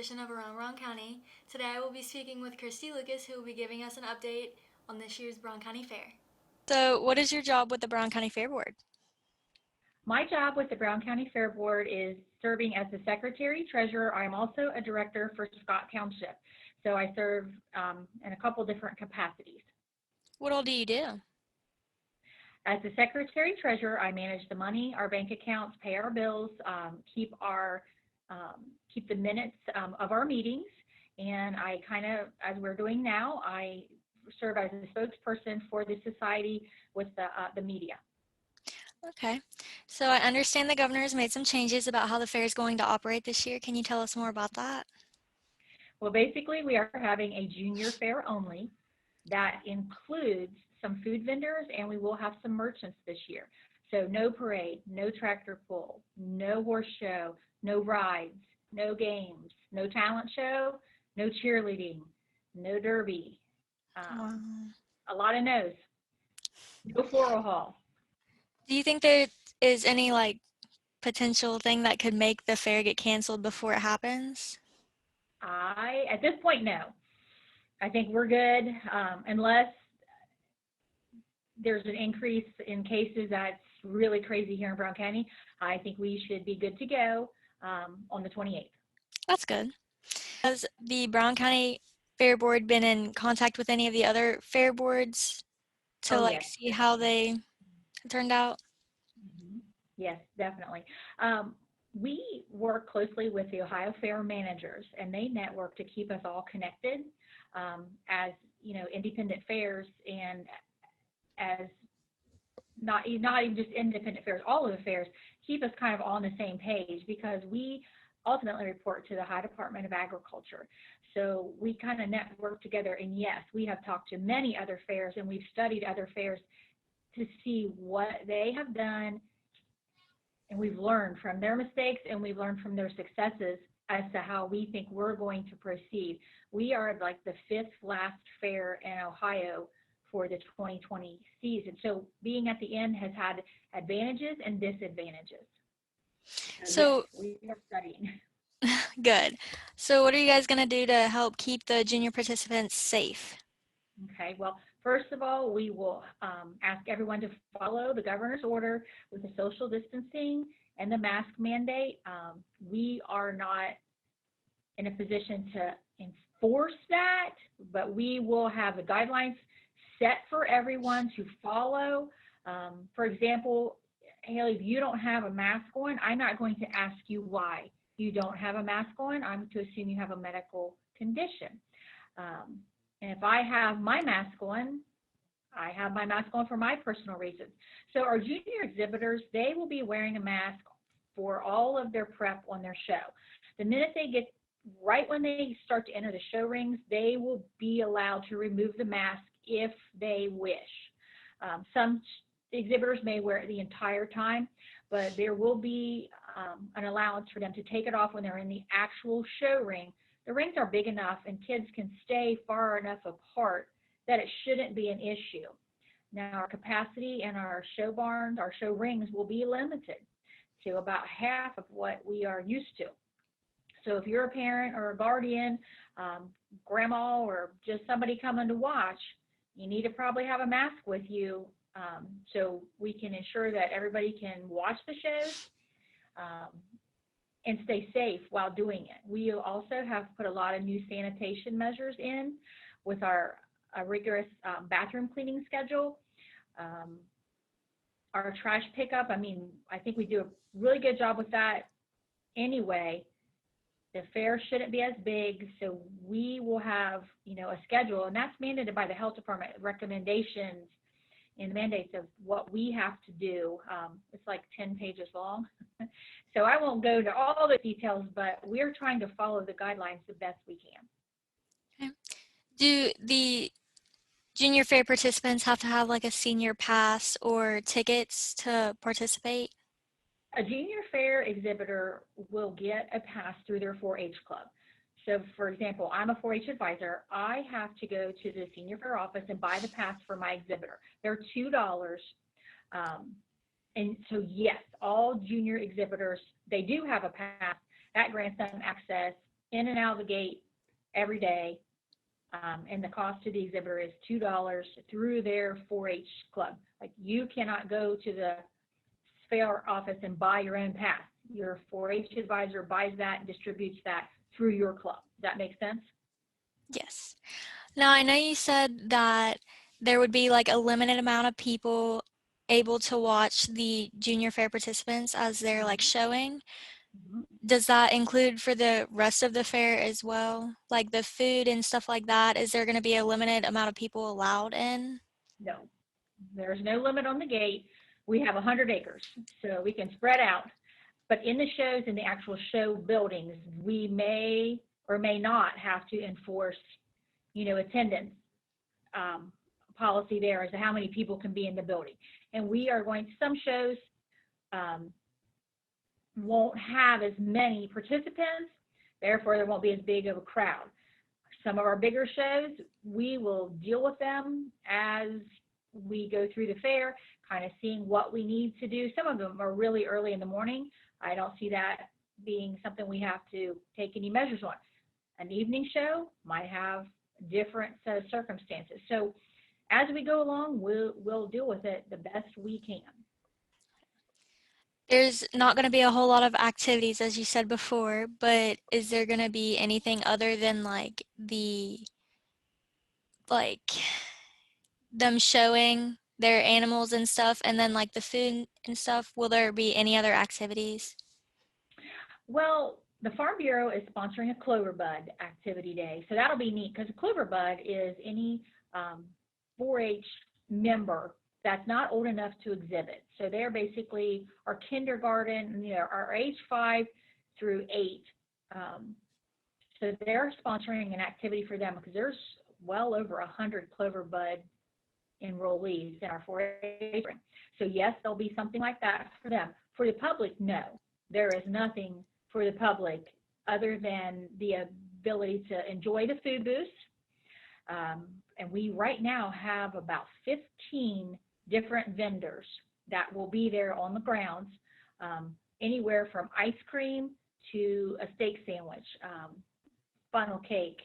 edition of Around Brown County. Today I will be speaking with Christy Lucas, who will be giving us an update on this year's Brown County Fair. So, what is your job with the Brown County Fair Board? My job with the Brown County Fair Board is serving as the Secretary Treasurer. I'm also a Director for Scott Township. So I serve in a couple different capacities. What all do you do? As the Secretary Treasurer, I manage the money, our bank accounts, pay our bills, keep the minutes of our meetings, and I as we're doing now, I serve as a spokesperson for the society with the media. Okay. So, I understand the governor has made some changes about how the fair is going to operate this year. Can you tell us more about that? Well, basically, we are having a junior fair only. That includes some food vendors, and we will have some merchants this year. So no parade, no tractor pull, no horse show, no rides, no games, no talent show, no cheerleading, no derby, Wow. a lot of no's, no floral hall. Do you think there is any potential thing that could make the fair get canceled before it happens? At this point, no. I think we're good unless there's an increase in cases that's really crazy here in Brown County. I think we should be good to go on the 28th. That's good. Has the Brown County Fair Board been in contact with any of the other fair boards to Oh, yes. see how they turned out? Mm-hmm. Yes, definitely. We work closely with the Ohio Fair managers, and they network to keep us all connected as independent fairs, and as not even just independent fairs, all of the fairs keep us kind of all on the same page, because we ultimately report to the Ohio Department of Agriculture. So we kind of network together, and yes, we have talked to many other fairs, and we've studied other fairs to see what they have done, and we've learned from their mistakes and we've learned from their successes as to how we think we're going to proceed. We are like the fifth last fair in Ohio for the 2020 season. So being at the end has had advantages and disadvantages. So, yes, we are studying. good. So, what are you guys going to do to help keep the junior participants safe? Okay, well, first of all, we will ask everyone to follow the governor's order with the social distancing and the mask mandate. We are not in a position to enforce that, but we will have the guidelines set for everyone to follow. For example, Haley, if you don't have a mask on, I'm not going to ask you why you don't have a mask on. I'm to assume you have a medical condition. And if I have my mask on, I have my mask on for my personal reasons. So our junior exhibitors, they will be wearing a mask for all of their prep on their show. The minute they get, right when they start to enter the show rings, they will be allowed to remove the mask if they wish. Some exhibitors may wear it the entire time, but there will be an allowance for them to take it off when they're in the actual show ring. The rings are big enough and kids can stay far enough apart that it shouldn't be an issue. Now, our capacity in our show barns, our show rings, will be limited to about half of what we are used to. So if you're a parent or a guardian, grandma, or just somebody coming to watch, you need to probably have a mask with you so we can ensure that everybody can watch the shows and stay safe while doing it. We also have put a lot of new sanitation measures in with our rigorous bathroom cleaning schedule. Our trash pickup, I think we do a really good job with that anyway. The fair shouldn't be as big, so we will have, a schedule, and that's mandated by the health department recommendations and mandates of what we have to do. It's like 10 pages long. So I won't go to all the details, but we're trying to follow the guidelines the best we can. Okay. Do the junior fair participants have to have a senior pass or tickets to participate? A junior fair exhibitor will get a pass through their 4-H club. So, for example, I'm a 4-H advisor. I have to go to the senior fair office and buy the pass for my exhibitor. They're $2. And so, yes, all junior exhibitors, they do have a pass. That grants them access in and out of the gate every day. And the cost to the exhibitor is $2 through their 4-H club. Like, you cannot go to the fair office and buy your own pass. Your 4-H advisor buys that and distributes that through your club. Does that make sense? Yes. Now, I know you said that there would be like a limited amount of people able to watch the junior fair participants as they're like showing. Mhm. Does that include for the rest of the fair as well? Like the food and stuff like that? Is there going to be a limited amount of people allowed in? No, there's no limit on the gate. We have 100 acres, so we can spread out. But in the shows, in the actual show buildings, we may or may not have to enforce, attendance policy there as to how many people can be in the building. And we are going to, some shows won't have as many participants, therefore there won't be as big of a crowd. Some of our bigger shows, we will deal with them as we go through the fair, kind of seeing what we need to do. Some of them are really early in the morning. I don't see that being something we have to take any measures on. An evening show might have a different set of circumstances. So as we go along, we'll deal with it the best we can. There's not going to be a whole lot of activities, as you said before, but is there going to be anything other than like them showing their animals and stuff, and then like the food and stuff? Will there be any other activities? Well, the Farm Bureau is sponsoring a Clover Bud activity day. So that'll be neat because a Clover Bud is any 4-H member that's not old enough to exhibit. So they're basically our kindergarten, our age 5 through 8. So they're sponsoring an activity for them because there's well over 100 Clover Bud enrollees in our 4-H. So yes, there'll be something like that for them. For the public, no. There is nothing for the public other than the ability to enjoy the food booths. And we right now have about 15 different vendors that will be there on the grounds, anywhere from ice cream to a steak sandwich, funnel cake,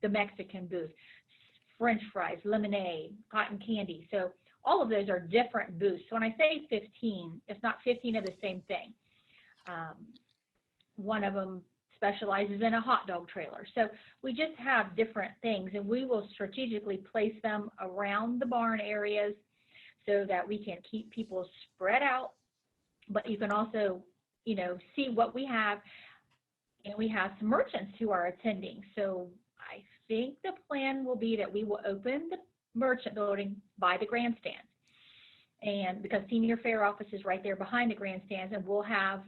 the Mexican booth, French fries, lemonade, cotton candy. So all of those are different booths. So when I say 15, it's not 15 of the same thing. One of them specializes in a hot dog trailer. So we just have different things, and we will strategically place them around the barn areas so that we can keep people spread out, but you can also, see what we have. And we have some merchants who are attending. So I think the plan will be that we will open the merchant building by the grandstands. And because Senior Fair office is right there behind the grandstands, and we'll have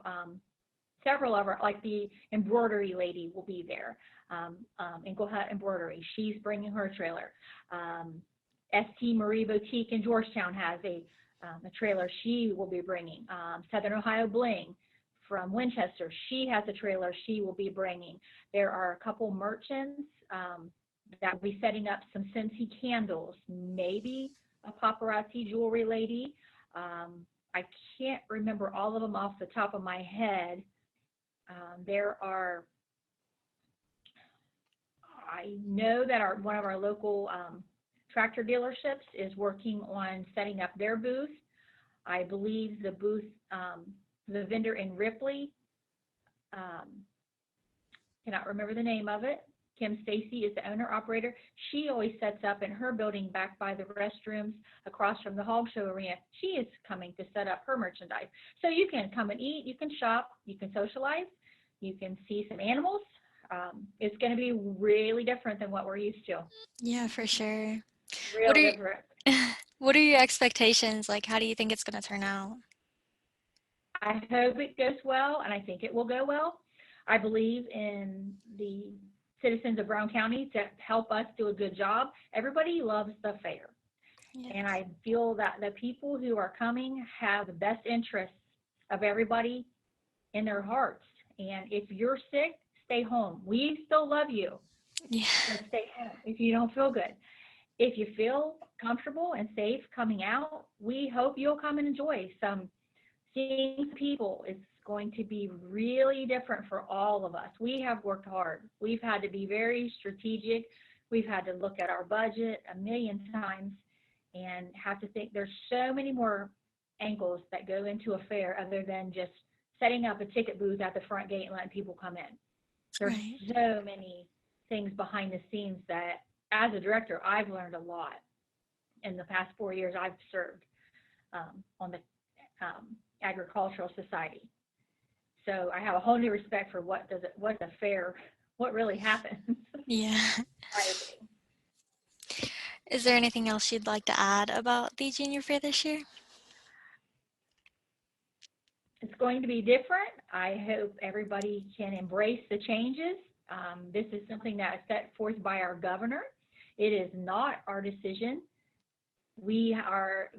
several of our, like the embroidery lady will be there, Engelhut Embroidery. She's bringing her trailer. St. Marie Boutique in Georgetown has a trailer she will be bringing. Southern Ohio Bling from Winchester, she has a trailer she will be bringing. There are a couple merchants that will be setting up some Scentsy candles, maybe a paparazzi jewelry lady. I can't remember all of them off the top of my head. There are, I know that one of our local tractor dealerships is working on setting up their booth. I believe the booth, the vendor in Ripley, cannot remember the name of it. Kim Stacy is the owner-operator. She always sets up in her building back by the restrooms across from the Hog Show Arena. She is coming to set up her merchandise. So you can come and eat, you can shop, you can socialize, you can see some animals. It's going to be really different than what we're used to. Yeah, for sure. Real different. What are your expectations? Like, how do you think it's going to turn out? I hope it goes well, and I think it will go well. I believe in the citizens of Brown County to help us do a good job. Everybody loves the fair. Yes. And I feel that the people who are coming have the best interests of everybody in their hearts. And if you're sick, stay home. We still love you. Yeah. So stay home if you don't feel good. If you feel comfortable and safe coming out, we hope you'll come and enjoy seeing people. It's going to be really different for all of us. We have worked hard. We've had to be very strategic. We've had to look at our budget a million times and have to think there's so many more angles that go into a fair other than just setting up a ticket booth at the front gate and letting people come in. There's Right. so many things behind the scenes that, as a director, I've learned a lot in the past 4 years I've served on the Agricultural Society. So I have a whole new respect for what really happens. Yeah. Is there anything else you'd like to add about the junior fair this year? It's going to be different. I hope everybody can embrace the changes. This is something that is set forth by our governor. It is not our decision. But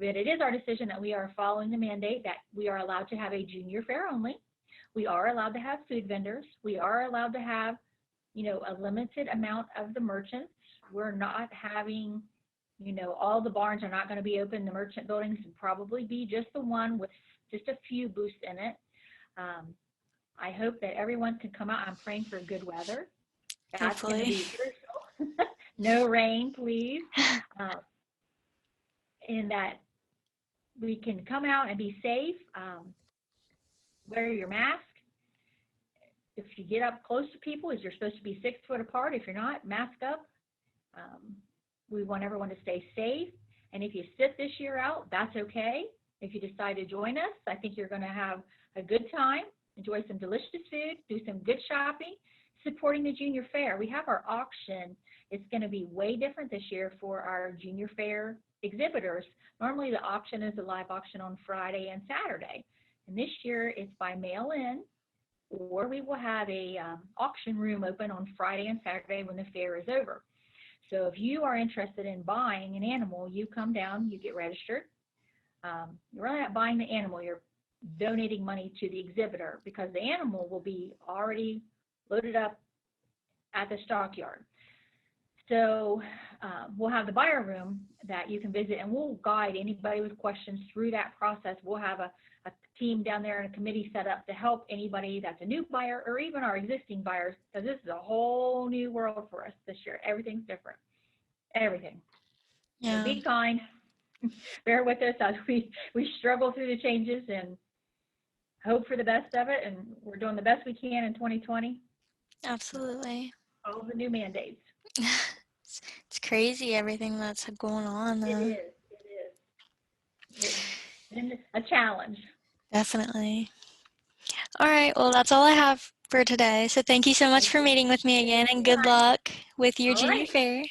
it is our decision that we are following the mandate that we are allowed to have a junior fair only. We are allowed to have food vendors. We are allowed to have, a limited amount of the merchants. We're not having, all the barns are not going to be open. The merchant buildings will probably be just the one with just a few booths in it. I hope that everyone can come out. I'm praying for good weather. That's going to be crucial. No rain, please. And that we can come out and be safe. Wear your mask. If you get up close to people, you're supposed to be 6 foot apart. If you're not, mask up. We want everyone to stay safe. And if you sit this year out, that's okay. If you decide to join us, I think you're going to have a good time, enjoy some delicious food, do some good shopping, supporting the junior fair. We have our auction. It's going to be way different this year for our junior fair exhibitors. Normally the auction is a live auction on Friday and Saturday. And this year it's by mail-in, or we will have a auction room open on Friday and Saturday when the fair is over. So if you are interested in buying an animal, you come down, you get registered. You're really not buying the animal, you're donating money to the exhibitor because the animal will be already loaded up at the stockyard. So we'll have the buyer room that you can visit, and we'll guide anybody with questions through that process. We'll have a team down there and a committee set up to help anybody that's a new buyer or even our existing buyers, because this is a whole new world for us this year. Everything's different. Everything. Yeah. So be kind. Bear with us as we struggle through the changes and hope for the best of it. And we're doing the best we can in 2020. Absolutely. All the new mandates. It's crazy everything that's going on. It is. It's been a challenge. Definitely. All right, well, that's all I have for today. So thank you so much for meeting with me again, and good luck with your junior fair.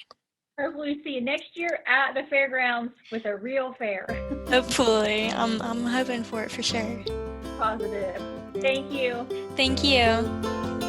Hopefully see you next year at the fairgrounds with a real fair. Hopefully. I'm hoping for it for sure. Positive. Thank you. Thank you.